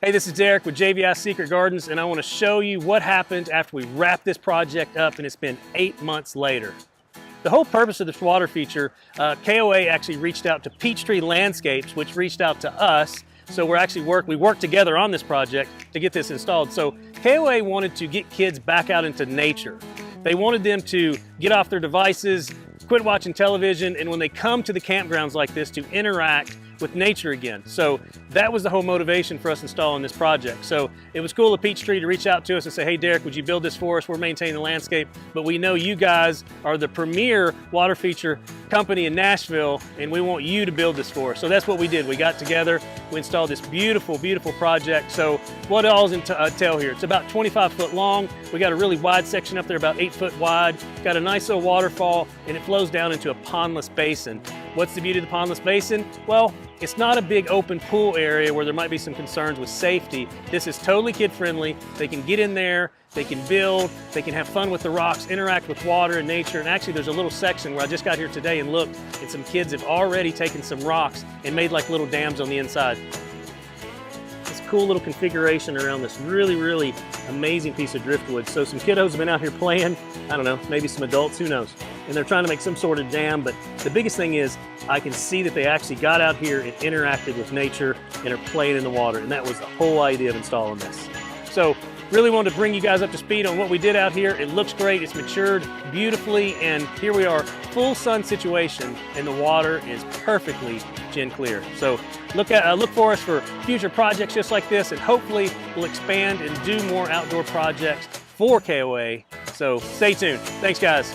Hey, this is Derek with JVI Secret Gardens, and I want to show you what happened after we wrapped this project up, and it's been 8 months later. The whole purpose of this water feature, KOA actually reached out to Peachtree Landscapes, which reached out to us. So we worked together on this project to get this installed. So KOA wanted to get kids back out into nature. They wanted them to get off their devices, quit watching television, and when they come to the campgrounds like this, to interact with nature again. So that was the whole motivation for us installing this project. So it was cool of Peachtree to reach out to us and say, hey Derek, would you build this for us? We're maintaining the landscape, but we know you guys are the premier water feature company in Nashville, and we want you to build this for us. So that's what we did. We got together, we installed this beautiful, beautiful project. So what all's entail here? It's about 25 foot long. We got a really wide section up there, about 8 foot wide. Got a nice little waterfall, and it flows down into a pondless basin. What's the beauty of the pondless basin? Well, it's not a big open pool area where there might be some concerns with safety. This is totally kid friendly. They can get in there, they can build, they can have fun with the rocks, interact with water and nature. And actually there's a little section where I just got here today and looked, and some kids have already taken some rocks and made like little dams on the inside. This cool little configuration around this really, really amazing piece of driftwood. So some kiddos have been out here playing, I don't know, maybe some adults, who knows? And they're trying to make some sort of dam, but the biggest thing is I can see that they actually got out here and interacted with nature and are playing in the water, and that was the whole idea of installing this. So really wanted to bring you guys up to speed on what we did out here. It looks great, it's matured beautifully, and here we are, full sun situation, and the water is perfectly gin clear. So look for us for future projects just like this, and hopefully we'll expand and do more outdoor projects for KOA. So stay tuned. Thanks guys.